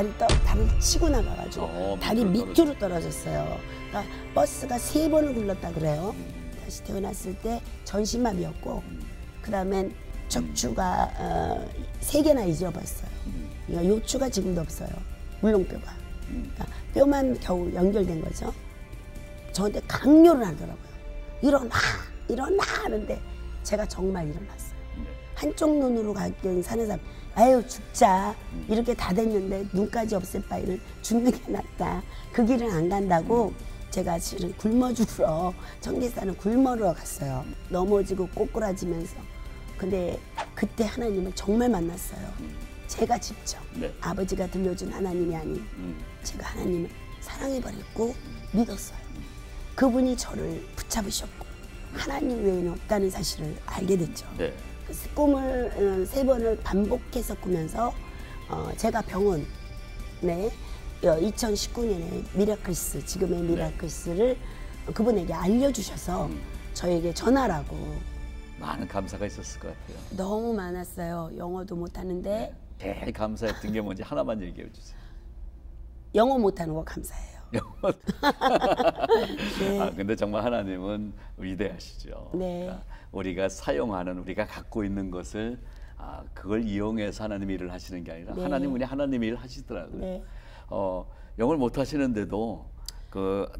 다리를 치고 나가가지고 다리 밑으로 떨어졌어요. 그러니까 버스가 3번을 굴렀다 그래요. 다시 태어났을 때 전신마비였고 그 다음엔 척추가 3개나 잊어봤어요. 그러니까 요추가 지금도 없어요. 물렁뼈가. 그러니까 뼈만 겨우 연결된 거죠. 저한테 강요를 하더라고요. 일어나 일어나 하는데 제가 정말 일어났어요. 한쪽 눈으로 가끔 사는 사람 아유 죽자 이렇게 다 됐는데 눈까지 없앨 바에는 죽는 게 낫다. 그 길은 안 간다고 제가 실은 굶어 죽으러 청계산은 굶으러 갔어요. 넘어지고 꼬꾸라지면서. 근데 그때 하나님을 정말 만났어요. 제가 직접 아버지가 들려준 하나님이 아닌 제가 하나님을 사랑해버렸고 믿었어요. 그분이 저를 붙잡으셨고 하나님 외에는 없다는 사실을 알게 됐죠. 그래서 꿈을 3번을 반복해서 꾸면서 제가 병원에 2019년에 미라클스, 지금의 미라클스를 그분에게 알려주셔서 저에게 전하라고. 많은 감사가 있었을 것 같아요. 너무 많았어요. 영어도 못하는데. 제일 감사했던 게 뭔지 하나만 얘기해 주세요. 영어 못하는 거 감사해요. 네. 아, 근데 정말 하나님은 위대하시죠. 네. 그러니까 우리가 사용하는, 우리가 갖고 있는 것을 그걸 이용해서 하나님 일을 하시는 게 아니라 하나님 그냥 하나님 일을 하시더라고요. 영어를 못 하시는데도 그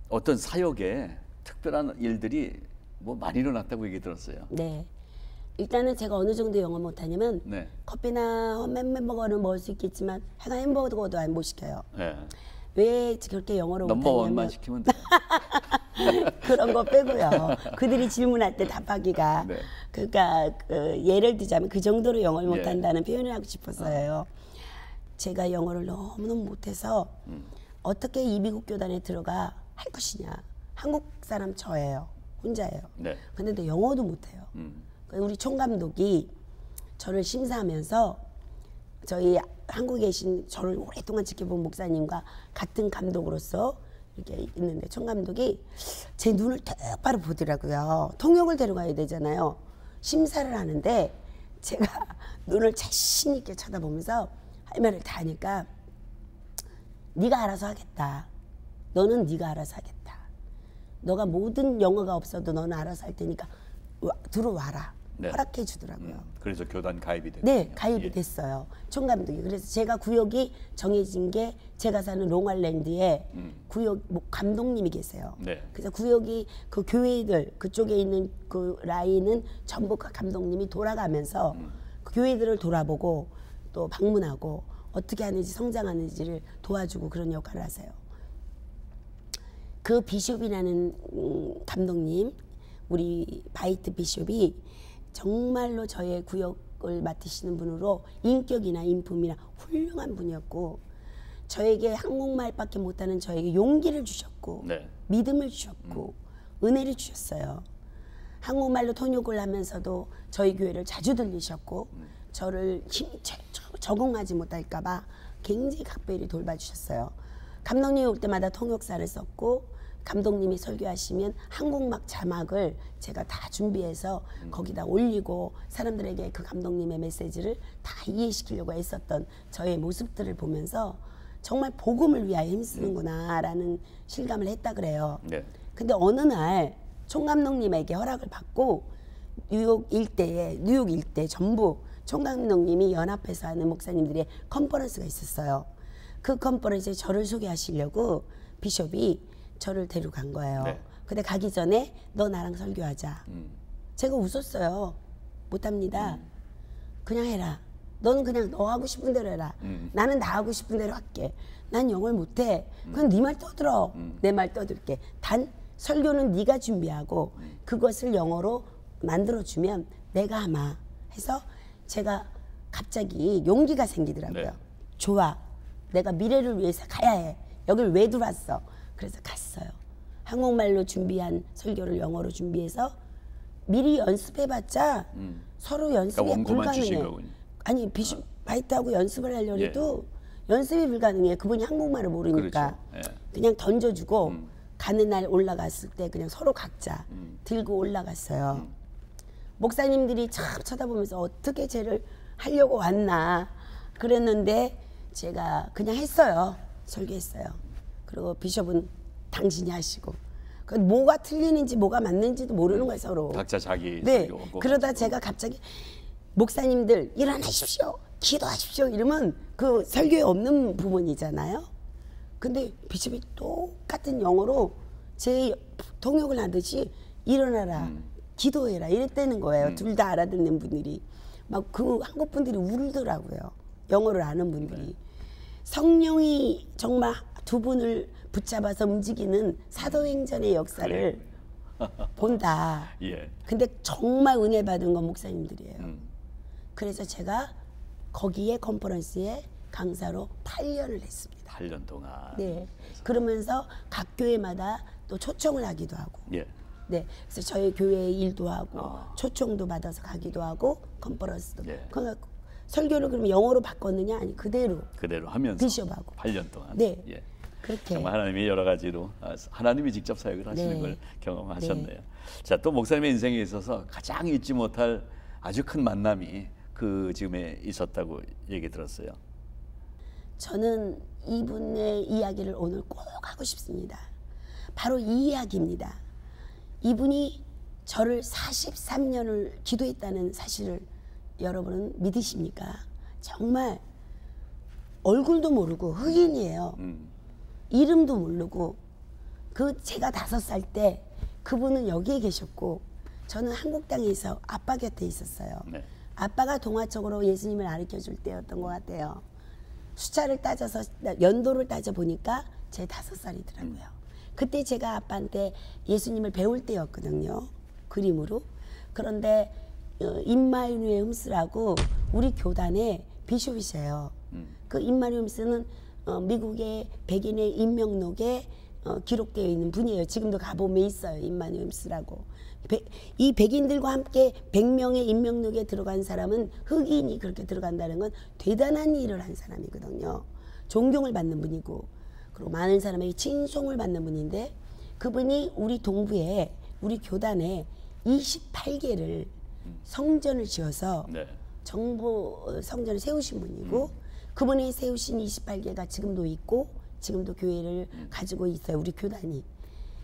어떤 사역에 특별한 일들이 뭐 많이 일어났다고 얘기 들었어요. 네. 일단은 제가 어느 정도 영어 못하냐면 커피나 햄버거는 먹을 수 있겠지만 해가 햄버거도 못 시켜요. 왜 그렇게 영어를 못하냐면 넘버원만 시키면 돼요. 그런 거 빼고요. 그들이 질문할 때 답하기가 그러니까 예를 들자면 그 정도로 영어를 못한다는 표현을 하고 싶었어요. 제가 영어를 너무너무 못해서 어떻게 이 미국 교단에 들어가 할 것이냐. 한국 사람 저예요. 혼자예요. 근데 영어도 못해요. 우리 총감독이 저를 심사하면서 저희 한국에 계신 저를 오랫동안 지켜본 목사님과 같은 감독으로서 이렇게 있는데 총감독이 제 눈을 똑바로 보더라고요. 통역을 데려가야 되잖아요. 심사를 하는데 제가 눈을 자신 있게 쳐다보면서 할 말을 다 하니까 네가 알아서 하겠다. 너는 네가 알아서 하겠다. 너가 모든 영어가 없어도 너는 알아서 할 테니까 들어와라. 허락해 주더라고요. 그래서 교단 가입이 됐어요. 네, 가입이 됐어요. 총감독이. 그래서 제가 구역이 정해진 게 제가 사는 롱알랜드에 구역 감독님이 계세요. 그래서 구역이 그 교회들 그쪽에 있는 그 라인은 전부 그 감독님이 돌아가면서 그 교회들을 돌아보고 또 방문하고 어떻게 하는지 성장하는지를 도와주고 그런 역할을 하세요. 그 비숍이라는 감독님, 우리 바이트 비숍이 정말로 저의 구역을 맡으시는 분으로 인격이나 인품이나 훌륭한 분이었고 저에게 한국말밖에 못하는 저에게 용기를 주셨고 믿음을 주셨고 은혜를 주셨어요. 한국말로 통역을 하면서도 저희 교회를 자주 들리셨고 저를 힘이 적응하지 못할까 봐 굉장히 각별히 돌봐주셨어요. 감독님이 올 때마다 통역사를 썼고 감독님이 설교하시면 한국말 자막을 제가 다 준비해서 거기다 올리고 사람들에게 그 감독님의 메시지를 다 이해시키려고 애썼던 저의 모습들을 보면서 정말 복음을 위하여 힘쓰는구나 라는 실감을 했다 그래요. 근데 어느 날 총감독님에게 허락을 받고 뉴욕 일대 전부 총감독님이 연합해서 하는 목사님들의 컨퍼런스가 있었어요. 그 컨퍼런스에 저를 소개하시려고 비숍이 저를 데려간 거예요. 근데 가기 전에 너 나랑 설교하자. 제가 웃었어요. 못합니다. 그냥 해라. 너는 그냥 너 하고 싶은 대로 해라. 나는 나 하고 싶은 대로 할게. 난 영어를 못해. 그럼 네 말 떠들어. 내 말 떠들게. 단 설교는 네가 준비하고 그것을 영어로 만들어주면 내가 하마 해서 제가 갑자기 용기가 생기더라고요. 좋아. 내가 미래를 위해서 가야 해. 여길 왜 들어왔어? 그래서 갔어요. 한국말로 준비한 설교를 영어로 준비해서 미리 연습해봤자 서로 연습이 그러니까 불가능해. 아니 비숍 바이트하고 연습을 하려고 해도 연습이 불가능해. 그분이 한국말을 모르니까 그냥 던져주고 가는 날 올라갔을 때 그냥 서로 각자 들고 올라갔어요. 목사님들이 참 쳐다보면서 어떻게 쟤를 하려고 왔나 그랬는데 제가 그냥 했어요. 설교했어요. 그리고 비숍은 당신이 하시고. 그 뭐가 틀리는지 뭐가 맞는지도 모르는 거예요, 서로. 각자 자기 네. 설교. 그러다 제가 갑자기 목사님들 일어나십시오. 기도하십시오. 이러면 그 설교에 없는 부분이잖아요. 근데 비숍이 똑같은 영어로 제 통역을 하듯이 일어나라. 기도해라. 이랬다는 거예요. 둘 다 알아듣는 분들이. 막 그 한국 분들이 울더라고요. 영어를 아는 분들이. 성령이 정말 두 분을 붙잡아서 움직이는 사도행전의 역사를 본다. 예. 근데 정말 은혜 받은 건 목사님들이에요. 그래서 제가 거기에 컨퍼런스에 강사로 8년을 했습니다. 8년 동안. 네. 그러면서 각 교회마다 또 초청을 하기도 하고. 예. 네. 그래서 저희 교회 일도 하고 초청도 받아서 가기도 하고 컨퍼런스도. 예. 그러니까 설교를 그러면 영어로 바꿨느냐? 아니 그대로 하면서 비숍하고 8년 동안. 네. 예. 그렇게 정말 하나님이 여러 가지로 하나님이 직접 사역을 하시는 네. 걸 경험하셨네요. 네. 자, 또 목사님의 인생에 있어서 가장 잊지 못할 아주 큰 만남이 그 즈음에 있었다고 얘기 들었어요. 저는 이분의 이야기를 오늘 꼭 하고 싶습니다. 바로 이 이야기입니다. 이분이 저를 43년을 기도했다는 사실을 여러분은 믿으십니까? 정말 얼굴도 모르고 흑인이에요. 이름도 모르고 제가 5살 때 그분은 여기에 계셨고 저는 한국 땅에서 아빠 곁에 있었어요. 네. 아빠가 동화적으로 예수님을 가르쳐줄 때였던 것 같아요. 숫자를 따져서 연도를 따져 보니까 제 5살이더라고요. 그때 제가 아빠한테 예수님을 배울 때였거든요. 그림으로. 그런데 임마누엘 홈스라고 우리 교단의 비숍이세요. 그 임마누엘 홈스는 미국의 백인의 인명록에 기록되어 있는 분이에요. 지금도 가보면 있어요. 임마누엘 홈스라고. 이 백인들과 함께 100명의 인명록에 들어간 사람은 흑인이 그렇게 들어간다는 건 대단한 일을 한 사람이거든요. 존경을 받는 분이고 그리고 많은 사람에게 칭송을 받는 분인데 그분이 우리 동부에 우리 교단에 28개를 성전을 지어서 네. 정보 성전을 세우신 분이고 그분이 세우신 28개가 지금도 있고 지금도 교회를 가지고 있어요. 우리 교단이.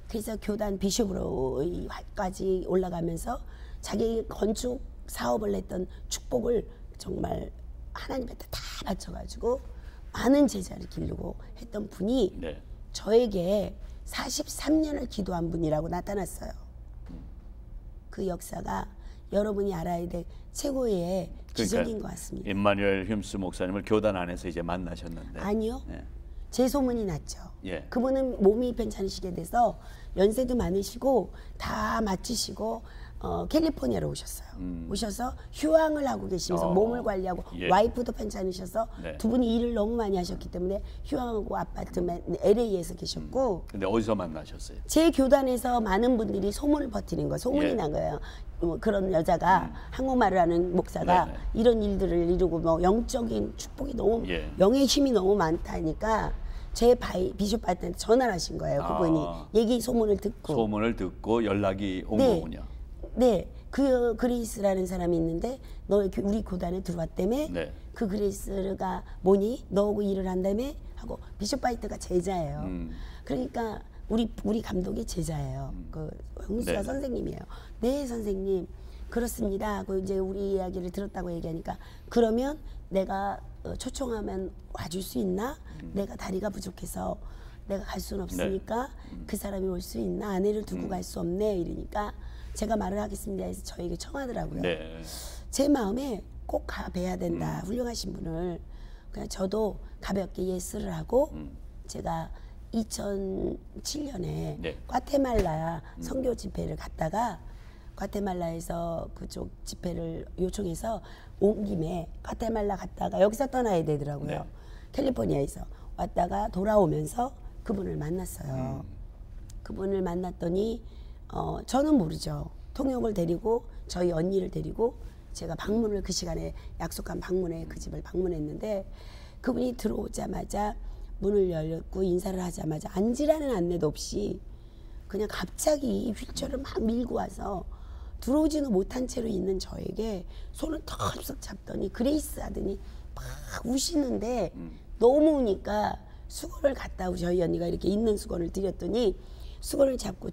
그래서 교단 비숍으로까지 올라가면서 자기 건축 사업을 했던 축복을 정말 하나님한테 다 바쳐가지고 많은 제자를 기르고 했던 분이 네. 저에게 43년을 기도한 분이라고 나타났어요. 그 역사가 여러분이 알아야 될 최고의 기적인 것 같습니다. 임마누엘 흉스 목사님을 교단 안에서 이제 만나셨는데. 아니요. 네. 제 소문이 났죠. 예. 그분은 몸이 괜찮으시게 돼서 연세도 많으시고 다 마치시고 캘리포니아로 오셨어요. 오셔서 휴양을 하고 계시면서 몸을 관리하고 예. 와이프도 괜찮으셔서 네. 두 분이 일을 너무 많이 하셨기 때문에 휴양하고 아파트만 LA에서 계셨고 근데 어디서 만나셨어요? 제 교단에서 많은 분들이 소문을 버티는 거 소문이 예. 난 거예요. 그런 여자가 한국말을 하는 목사가 네네. 이런 일들을 이루고 뭐 영적인 축복이 너무 예. 영의 힘이 너무 많다니까 제 비숍 바이한테 전화를 하신 거예요. 그분이 얘기 소문을 듣고 소문을 듣고 연락이 온 네. 거군요. 네, 그 그레이스라는 사람이 있는데 너 우리 교단에 들어왔다며? 네. 그 그레이스가 뭐니? 너하고 일을 한다며? 하고 비숍 바이트가 제자예요. 그러니까 우리 감독이 제자예요. 그 홍수가 네. 선생님이에요. 네, 선생님. 그렇습니다. 하고 이제 우리 이야기를 들었다고 얘기하니까 그러면 내가 초청하면 와줄 수 있나? 내가 다리가 부족해서 내가 갈 수는 없으니까 그 사람이 올 수 있나? 아내를 두고 갈 수 없네. 이러니까 제가 말을 하겠습니다 해서 저에게 청하더라고요. 네. 제 마음에 꼭 가봐야 된다. 훌륭하신 분을. 그냥 저도 가볍게 예스를 하고 제가 2007년에 네. 과테말라 선교 집회를 갔다가 과테말라에서 그쪽 집회를 요청해서 온 김에 과테말라 갔다가 여기서 떠나야 되더라고요. 네. 캘리포니아에서 왔다가 돌아오면서 그분을 만났어요. 그분을 만났더니 저는 모르죠. 통역을 데리고 저희 언니를 데리고 제가 방문을 그 시간에 약속한 방문에 그 집을 방문했는데 그분이 들어오자마자 문을 열렸고 인사를 하자마자 앉으라는 안내도 없이 그냥 갑자기 휠체어를 막 밀고 와서 들어오지는 못한 채로 있는 저에게 손을 턱 잡더니 그레이스 하더니 막 우시는데 너무 우니까 수건을 갖다 오고 저희 언니가 이렇게 있는 수건을 드렸더니 수건을 잡고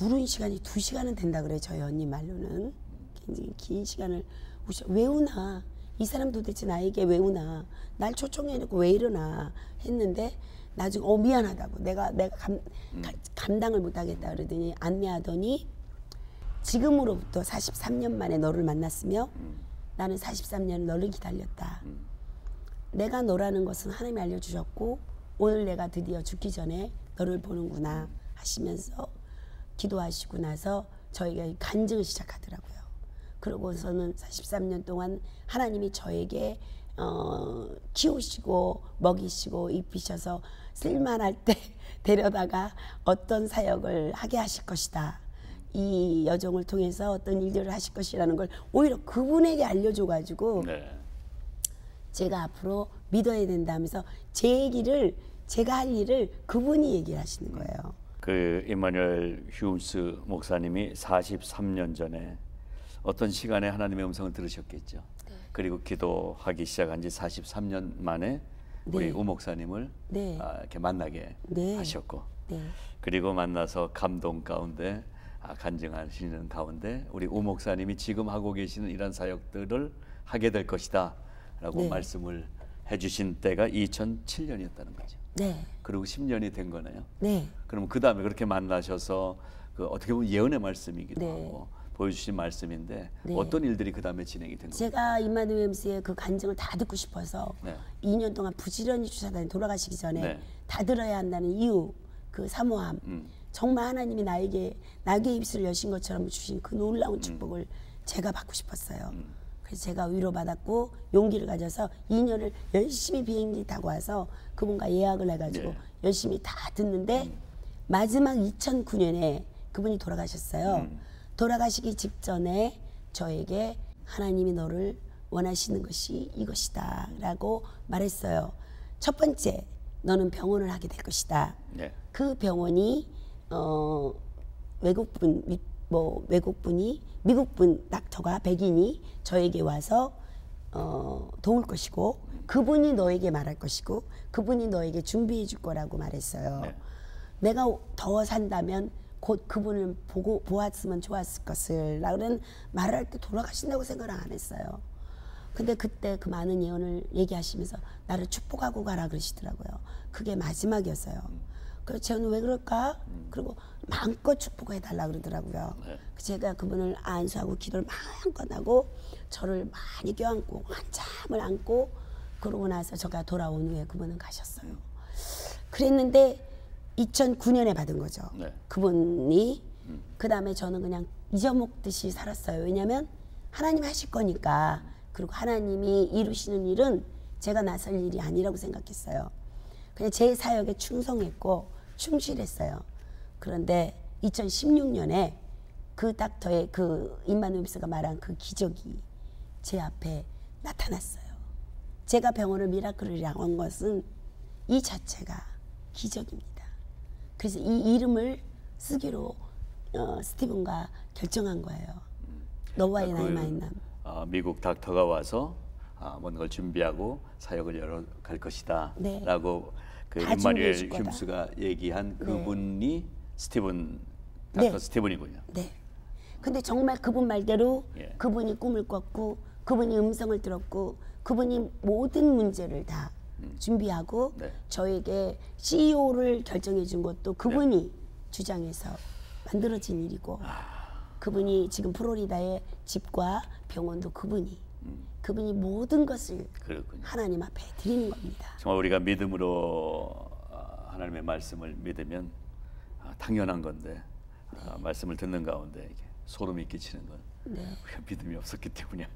울은 시간이 2시간은 된다 그래 저희 언니 말로는. 굉장히 긴 시간을 왜 우나 이 사람 도대체 나에게 왜 우나 날 초청해놓고 왜 이러나 했는데 나중에 미안하다고 내가 감당을 못하겠다 그러더니 안내하더니 지금으로부터 43년 만에 너를 만났으며 나는 43년 너를 기다렸다. 내가 너라는 것은 하나님이 알려주셨고 오늘 내가 드디어 죽기 전에 너를 보는구나 하시면서 기도하시고 나서 저희가 간증을 시작하더라고요. 그러고서는 43년 동안 하나님이 저에게 키우시고 먹이시고 입히셔서 쓸만할 때 데려다가 어떤 사역을 하게 하실 것이다. 이 여정을 통해서 어떤 일들을 하실 것이라는 걸 오히려 그분에게 알려줘가지고 네. 제가 앞으로 믿어야 된다면서 제 얘기를 제가 할 일을 그분이 얘기를 하시는 거예요. 그 임마누엘 휴임스 목사님이 43년 전에 어떤 시간에 하나님의 음성을 들으셨겠죠. 네. 그리고 기도하기 시작한 지 43년 만에 우리 우 목사님을 이렇게 만나게 하셨고 그리고 만나서 감동 가운데 간증하시는 가운데 우리 우 목사님이 지금 하고 계시는 이런 사역들을 하게 될 것이다 라고 말씀을 해주신 때가 2007년이었다는 거죠. 그리고 10년이 된 거네요. 그럼 그 다음에 그렇게 만나셔서 그 어떻게 보면 예언의 말씀이기도 하고 보여주신 말씀인데 어떤 일들이 그 다음에 진행이 된 거예요? 제가 임마누엘 MC의 그 간증을 다 듣고 싶어서 2년 동안 부지런히 주사단에 돌아가시기 전에 다 들어야 한다는 이유, 그 사모함, 정말 하나님이 나에게 낙의 입술을 여신 것처럼 주신 그 놀라운 축복을 제가 받고 싶었어요. 그래서 제가 위로받았고 용기를 가져서 2년을 열심히 비행기 타고 와서 그분과 예약을 해가지고 열심히 다 듣는데 마지막 2009년에 그분이 돌아가셨어요. 돌아가시기 직전에 저에게 하나님이 너를 원하시는 것이 이것이다 라고 말했어요. 첫 번째, 너는 병원을 하게 될 것이다. 그 병원이 외국분이 미국분 닥터가 백인이 저에게 와서 도울 것이고 그분이 너에게 말할 것이고 그분이 너에게 준비해 줄 거라고 말했어요. 내가 더 산다면 곧 그분을 보았으면 좋았을 것을 라는 말을 할 때 돌아가신다고 생각을 안 했어요. 근데 그때 그 많은 예언을 얘기하시면서 나를 축복하고 가라 그러시더라고요. 그게 마지막이었어요. 그래서 저는 왜 그럴까? 그리고 마음껏 축복해달라 그러더라고요. 제가 그분을 안수하고 기도를 마음껏 하고 저를 많이 껴안고 한참을 안고 그러고 나서 제가 돌아온 후에 그분은 가셨어요. 그랬는데 2009년에 받은 거죠. 그분이. 그 다음에 저는 그냥 잊어먹듯이 살았어요. 왜냐하면 하나님 하실 거니까. 그리고 하나님이 이루시는 일은 제가 나설 일이 아니라고 생각했어요. 그냥 제 사역에 충성했고 충실했어요. 그런데 2016년에 그 닥터의 그 임마누엘 MC가 말한 그 기적이 제 앞에 나타났어요. 제가 병원을 미라클을 향한 것은 이 자체가 기적입니다. 그래서 이 이름을 쓰기로 스티븐과 결정한 거예요. 너와의 나의 만남. 미국 닥터가 와서 뭔가를 준비하고 사역을 열어갈 것이다 라고 그 임마누엘 휴임스가 얘기한 그분이 스티븐 닥터 스티븐이군요. 근데 정말 그분 말대로 그분이 꿈을 꿨고 그분이 음성을 들었고 그분이 모든 문제를 다 준비하고 저에게 CEO를 결정해 준 것도 그분이 주장해서 만들어진 일이고 그분이 지금 플로리다의 집과 병원도 그분이 모든 것을 하나님 앞에 드리는 겁니다. 정말 우리가 믿음으로 하나님의 말씀을 믿으면 당연한 건데 말씀을 듣는 가운데 이게 소름이 끼치는 건 우리가 믿음이 없었기 때문이야.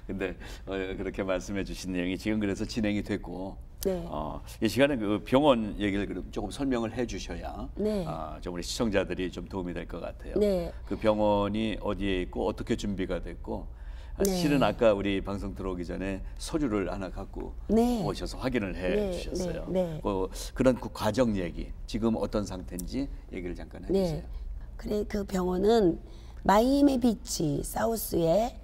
근데 그렇게 말씀해 주신 내용이 지금 그래서 진행이 됐고 이 시간에 그 병원 얘기를 조금 설명을 해 주셔야 좀 우리 시청자들이 좀 도움이 될 것 같아요. 그 병원이 어디에 있고 어떻게 준비가 됐고 실은 아까 우리 방송 들어오기 전에 서류를 하나 갖고 오셔서 확인을 해 주셨어요. 그런 그 과정 얘기, 지금 어떤 상태인지 얘기를 잠깐 해주세요. 그래 그 병원은 마이애미 비치 사우스에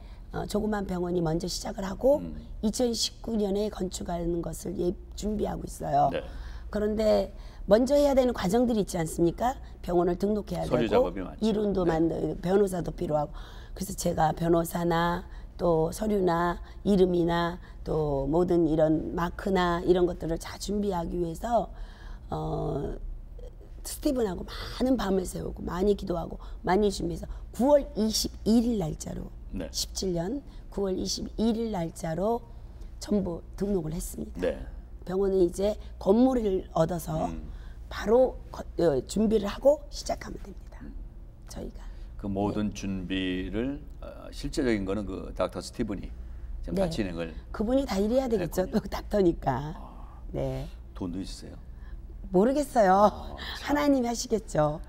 조그만 병원이 먼저 시작을 하고 2019년에 건축하는 것을 준비하고 있어요. 네. 그런데 먼저 해야 되는 과정들이 있지 않습니까? 병원을 등록해야 서류 되고 작업이 많죠. 이론도 만들 변호사도 필요하고 그래서 제가 변호사나 또 서류나 이름이나 또 모든 이런 마크나 이런 것들을 다 준비하기 위해서 스티븐하고 많은 밤을 새우고 많이 기도하고 많이 준비해서 9월 21일 날짜로 네. 17년 9월 21일 날짜로 전부 등록을 했습니다. 네. 병원은 이제 건물을 얻어서 바로 준비를 하고 시작하면 됩니다. 저희가. 그 모든 준비를 실제적인 거는 그 닥터 스티븐이 지금 다 진행을. 그분이 다 일해야 되겠죠. 또 닥터니까. 네. 돈도 있으세요? 모르겠어요. 하나님이 하시겠죠.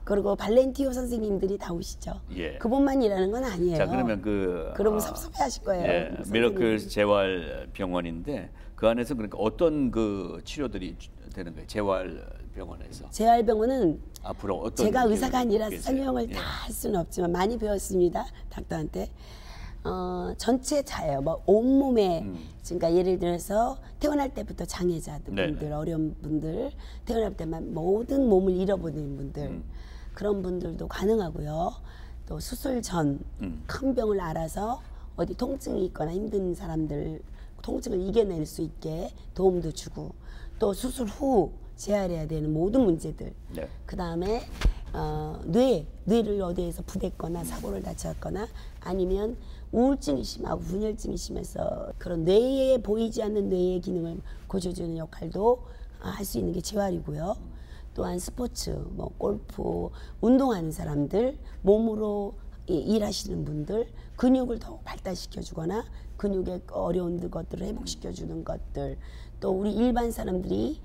그리고 발렌티오 선생님들이 다 오시죠. 예. 그분만 일하는 건 아니에요. 자, 그러면 그러면 섭섭해하실 거예요. 예, 미러클 재활병원인데 그 안에서 그러니까 어떤 그 치료들이 되는 거예요? 재활병원에서. 재활병원은 앞으로 어떤 제가 의사가 아니라 계세요? 설명을 예. 다 할 수는 없지만 많이 배웠습니다. 닥터한테. 전체 자예요. 뭐 온몸에 그러니까 예를 들어서 태어날 때부터 장애자들 분들, 어려운 분들, 태어날 때만 모든 몸을 잃어버린 분들 그런 분들도 가능하고요. 또 수술 전 큰 병을 알아서 어디 통증이 있거나 힘든 사람들 통증을 이겨낼 수 있게 도움도 주고 또 수술 후 재활해야 되는 모든 문제들. 네. 그 다음에 뇌를 어디에서 부댔거나 사고를 다쳤거나 아니면 우울증이 심하고 분열증이 심해서 그런 뇌에 보이지 않는 뇌의 기능을 고쳐주는 역할도 할 수 있는 게 재활이고요. 또한 스포츠, 뭐 골프, 운동하는 사람들, 몸으로 일하시는 분들, 근육을 더 발달시켜주거나 근육의 어려운 것들을 회복시켜주는 것들, 또 우리 일반 사람들이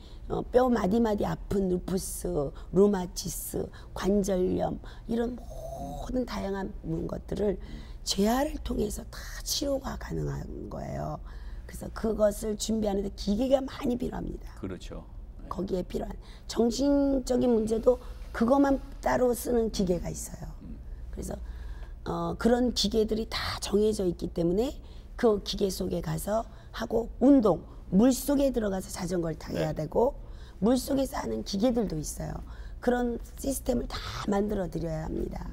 뼈 마디마디 아픈 루푸스, 루마티스, 관절염 이런 모든 다양한 것들을 재활을 통해서 다 치료가 가능한 거예요. 그래서 그것을 준비하는데 기계가 많이 필요합니다. 그렇죠. 거기에 필요한 정신적인 문제도 그것만 따로 쓰는 기계가 있어요. 그래서 그런 기계들이 다 정해져 있기 때문에 그 기계 속에 가서 하고 운동, 물 속에 들어가서 자전거를 타야 되고 물 속에서 하는 기계들도 있어요. 그런 시스템을 다 만들어 드려야 합니다.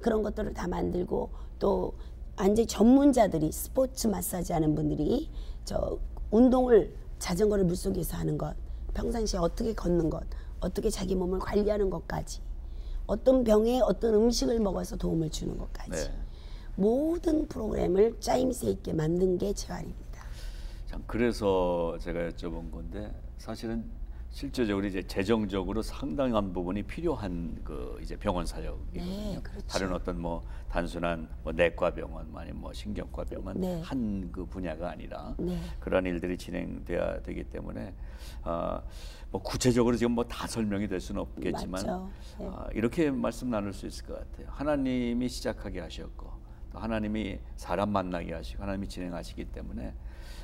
그런 것들을 다 만들고 또 완전히 전문자들이 스포츠 마사지 하는 분들이 저 운동을 자전거를 물 속에서 하는 것, 평상시에 어떻게 걷는 것, 어떻게 자기 몸을 관리하는 것까지, 어떤 병에 어떤 음식을 먹어서 도움을 주는 것까지 모든 프로그램을 짜임새 있게 만든 게 재활입니다. 참 그래서 제가 여쭤본 건데 사실은 실제적으로 이제 재정적으로 상당한 부분이 필요한 그 이제 병원 사역이거든요. 네, 그렇죠. 다른 어떤 뭐 단순한 뭐 내과 병원, 아니면 뭐 신경과 병원 한 그 분야가 아니라 그런 일들이 진행돼야 되기 때문에 뭐 구체적으로 지금 뭐 다 설명이 될 수는 없겠지만 이렇게 말씀 나눌 수 있을 것 같아요. 하나님이 시작하게 하셨고 또 하나님이 사람 만나게 하시고 하나님이 진행하시기 때문에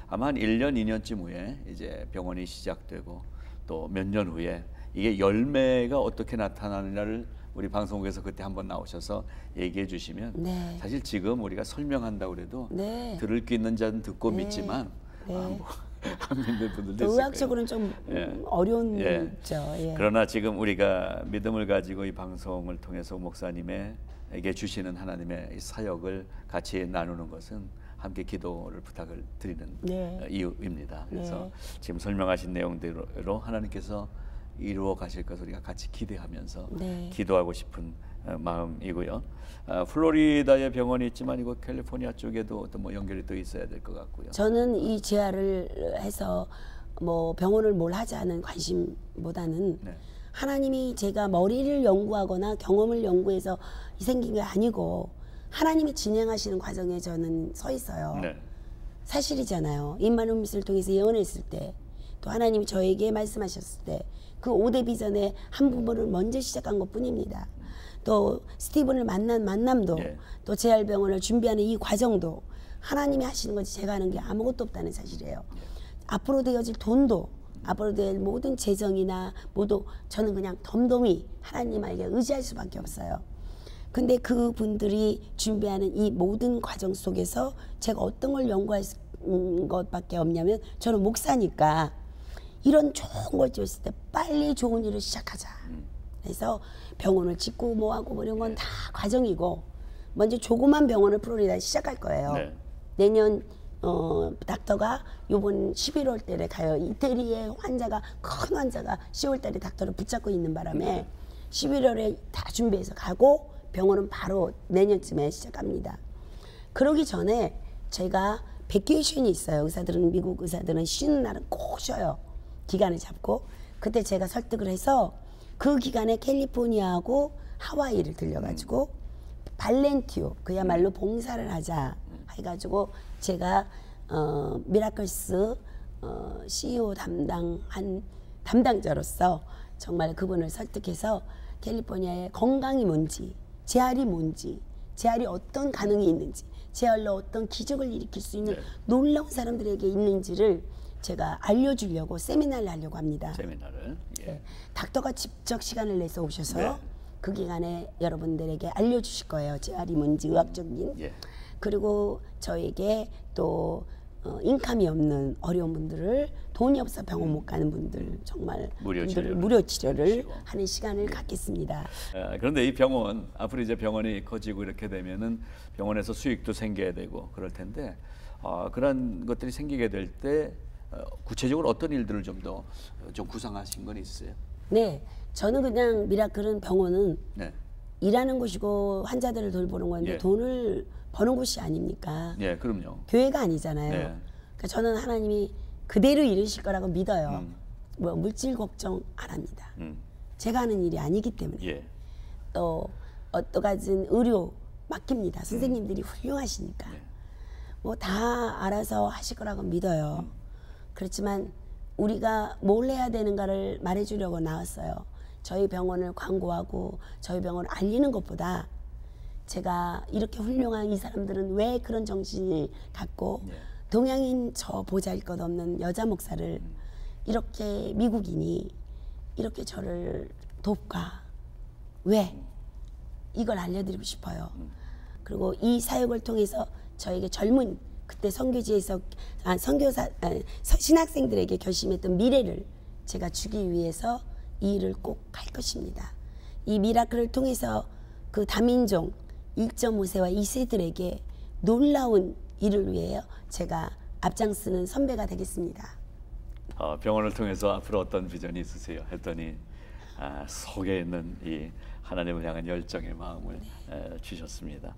아마 한 1년, 2년쯤 후에 이제 병원이 시작되고 또 몇 년 후에 이게 열매가 어떻게 나타나느냐를 우리 방송국에서 그때 한번 나오셔서 얘기해 주시면 사실 지금 우리가 설명한다고 해도 들을 게 있는 자는 듣고 믿지만 뭐 안 믿는 분들도 있을 거예요. 의학적으로는 좀 어려운 죠. 그러나 지금 우리가 믿음을 가지고 이 방송을 통해서 목사님에게 주시는 하나님의 이 사역을 같이 나누는 것은 함께 기도를 부탁을 드리는 이유입니다. 그래서 지금 설명하신 내용대로 하나님께서 이루어 가실 것을 우리가 같이 기대하면서 기도하고 싶은 마음이고요. 플로리다에 병원이 있지만 이거 캘리포니아 쪽에도 또 뭐 연결이 또 있어야 될 것 같고요. 저는 이 재활을 해서 뭐 병원을 뭘 하자는 관심보다는 하나님이 제가 머리를 연구하거나 경험을 연구해서 생긴 게 아니고 하나님이 진행하시는 과정에 저는 서 있어요. 사실이잖아요. 임마누엘 미스를 통해서 예언했을 때 또 하나님이 저에게 말씀하셨을 때 그 5대 비전의 한 부분을 먼저 시작한 것뿐입니다. 또 스티븐을 만난 만남도 또 재활병원을 준비하는 이 과정도 하나님이 하시는 거지 제가 하는 게 아무것도 없다는 사실이에요. 앞으로 되어질 돈도 앞으로 될 모든 재정이나 모두 저는 그냥 덤덤히 하나님에게 의지할 수밖에 없어요. 근데 그분들이 준비하는 이 모든 과정 속에서 제가 어떤 걸 연구할 것밖에 없냐면 저는 목사니까 이런 좋은 걸 줬을 때 빨리 좋은 일을 시작하자. 그래서 병원을 짓고 뭐하고 뭐 이런 건 다 과정이고 먼저 조그만 병원을 플로리다에 시작할 거예요. 네. 내년 닥터가 요번 11월 달에 가요. 이태리에 큰 환자가 10월 달에 닥터를 붙잡고 있는 바람에 11월에 다 준비해서 가고 병원은 바로 내년쯤에 시작합니다. 그러기 전에 제가 베케이션이 있어요. 미국 의사들은 쉬는 날은 꼭 쉬어요. 기간을 잡고 그때 제가 설득을 해서 그 기간에 캘리포니아하고 하와이를 들려가지고 발렌티오 그야말로 봉사를 하자 해가지고 제가 미라클스 CEO 담당자로서 정말 그분을 설득해서 캘리포니아의 건강이 뭔지, 재활이 뭔지, 재활이 어떤 가능이 있는지, 재활로 어떤 기적을 일으킬 수 있는 놀라운 사람들에게 있는지를 제가 알려주려고 세미나를 하려고 합니다. 세미나를. 예. 네. 닥터가 직접 시간을 내서 오셔서 그 기간에 여러분들에게 알려주실 거예요. 재활이 뭔지 의학적인. 그리고 저에게 또 인감이 없는 어려운 분들을 돈이 없어 병원 못 가는 분들 정말 무료 치료를 하는 시간을 갖겠습니다. 그런데 이 병원 앞으로 이제 병원이 커지고 이렇게 되면은 병원에서 수익도 생겨야 되고 그럴 텐데 그런 것들이 생기게 될 때 구체적으로 어떤 일들을 좀 더 좀 구상하신 건 있어요? 네, 저는 그냥 미라클은 병원은 일하는 곳이고 환자들을 돌보는 건데 돈을 버는 곳이 아닙니까? 예, 그럼요. 교회가 아니잖아요. 그러니까 저는 하나님이 그대로 이루실 거라고 믿어요. 뭐 물질 걱정 안 합니다. 제가 하는 일이 아니기 때문에 또 어떠가진 의료 맡깁니다. 선생님들이 훌륭하시니까 뭐 다 알아서 하실 거라고 믿어요. 그렇지만 우리가 뭘 해야 되는가를 말해주려고 나왔어요. 저희 병원을 광고하고 저희 병원을 알리는 것보다 제가 이렇게 훌륭한 이 사람들은 왜 그런 정신을 갖고 동양인 저 보잘것없는 여자 목사를 이렇게 미국인이 이렇게 저를 돕까? 왜? 이걸 알려드리고 싶어요. 그리고 이 사역을 통해서 저에게 젊은 그때 선교지에서 신학생들에게 결심했던 미래를 제가 주기 위해서 이 일을 꼭 할 것입니다. 이 미라클을 통해서 그 다민족 1.5세와 2세들에게 놀라운 일을 위해 제가 앞장서는 선배가 되겠습니다. 병원을 통해서 앞으로 어떤 비전이 있으세요? 했더니 속에 있는 이 하나님을 향한 열정의 마음을 주셨습니다.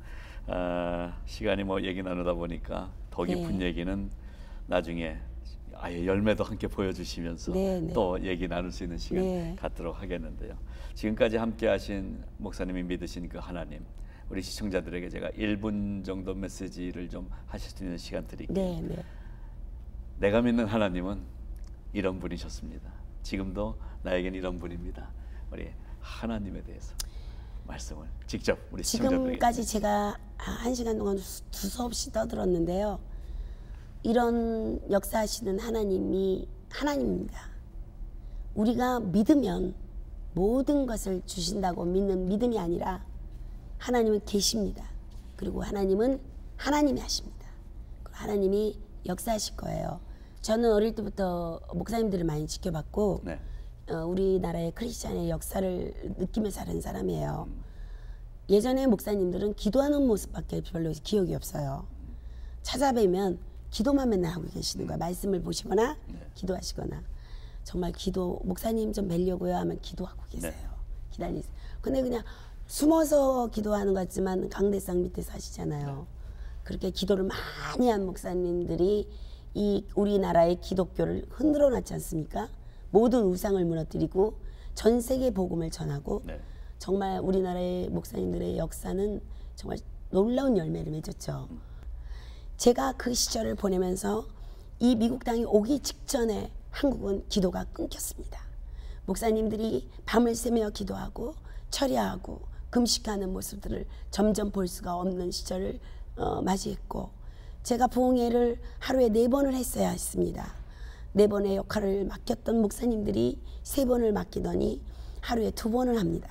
시간이 뭐 얘기 나누다 보니까 더 깊은 얘기는 나중에 아예 열매도 함께 보여주시면서 또 얘기 나눌 수 있는 시간 갖도록 하겠는데요. 지금까지 함께 하신 목사님이 믿으신 그 하나님, 우리 시청자들에게 제가 1분 정도 메시지를 좀 하실 수 있는 시간 드릴게요. 내가 믿는 하나님은 이런 분이셨습니다. 지금도 나에겐 이런 분입니다. 우리 하나님에 대해서 말씀을 직접 우리 시청자들에게. 지금까지 제가 1시간 동안 두서없이 떠들었는데요. 이런 역사하시는 하나님이 하나님입니다. 우리가 믿으면 모든 것을 주신다고 믿는 믿음이 아니라 하나님은 계십니다. 그리고 하나님은 하나님이 하십니다. 하나님이 역사하실 거예요. 저는 어릴 때부터 목사님들을 많이 지켜봤고 우리나라의 크리스찬의 역사를 느끼며 사는 사람이에요. 예전에 목사님들은 기도하는 모습밖에 별로 기억이 없어요. 찾아뵈면 기도만 맨날 하고 계시는 거예요. 말씀을 보시거나 기도하시거나. 정말 기도 목사님 좀 뵈려고요 하면 기도하고 계세요. 기다리세요. 근데 그냥 숨어서 기도하는 것 같지만 강대상 밑에 사시잖아요. 그렇게 기도를 많이 한 목사님들이 이 우리나라의 기독교를 흔들어 놨지 않습니까? 모든 우상을 무너뜨리고 전 세계 복음을 전하고 정말 우리나라의 목사님들의 역사는 정말 놀라운 열매를 맺었죠. 제가 그 시절을 보내면서 이 미국 땅이 오기 직전에 한국은 기도가 끊겼습니다. 목사님들이 밤을 새며 기도하고 철야하고 금식하는 모습들을 점점 볼 수가 없는 시절을 맞이했고 제가 부흥회를 하루에 4번을 했어야 했습니다. 4번의 역할을 맡겼던 목사님들이 3번을 맡기더니 하루에 2번을 합니다.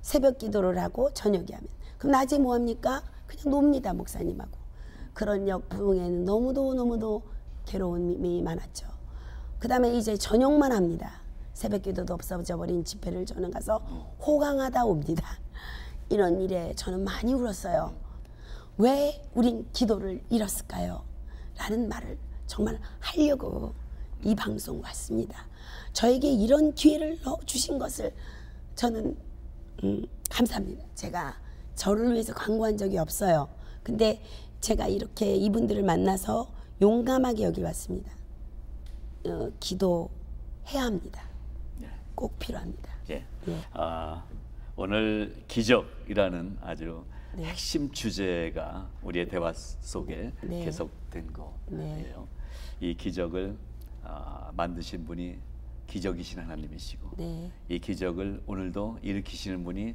새벽 기도를 하고 저녁에 하면 그럼 낮에 뭐 합니까? 그냥 놉니다, 목사님하고. 그런 역부에는 너무도 괴로움이 많았죠. 그 다음에 이제 저녁만 합니다. 새벽기도도 없어져 버린 집회를 저는 가서 호강하다 옵니다. 이런 일에 저는 많이 울었어요. 왜 우린 기도를 잃었을까요? 라는 말을 정말 하려고 이 방송 왔습니다. 저에게 이런 기회를 주신 것을 저는 감사합니다. 제가 저를 위해서 광고한 적이 없어요. 근데 제가 이렇게 이분들을 만나서 용감하게 여기 왔습니다. 기도해야 합니다. 꼭 필요합니다. 예. 오늘 기적이라는 아주 핵심 주제가 우리의 대화 속에 계속된 거예요. 이 기적을 만드신 분이 기적이신 하나님이시고 이 기적을 오늘도 일으키시는 분이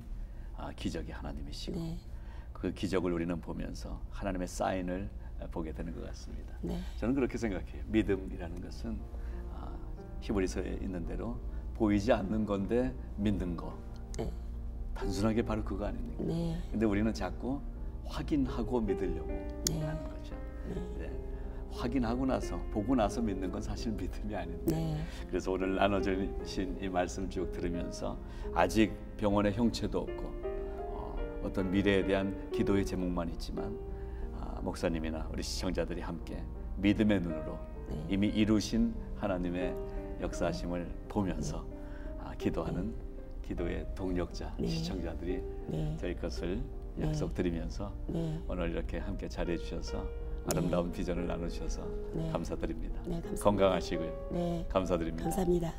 기적의 하나님이시고 그 기적을 우리는 보면서 하나님의 사인을 보게 되는 것 같습니다. 저는 그렇게 생각해요. 믿음이라는 것은 히브리서에 있는 대로 보이지 않는 건데 믿는 거. 단순하게 바로 그거 아닙니까? 근데 우리는 자꾸 확인하고 믿으려고 하는 거죠. 확인하고 나서 보고 나서 믿는 건 사실 믿음이 아닌데 그래서 오늘 나눠주신 이 말씀 쭉 들으면서 아직 병원에 형체도 없고 어떤 미래에 대한 기도의 제목만 있지만 목사님이나 우리 시청자들이 함께 믿음의 눈으로 이미 이루신 하나님의 역사하심을 보면서 기도하는 기도의 동력자 시청자들이 될 것을 약속드리면서 오늘 이렇게 함께 자리해 주셔서 아름다운 비전을 나눠주셔서 감사드립니다. 감사합니다. 건강하시고요. 감사드립니다. 감사합니다.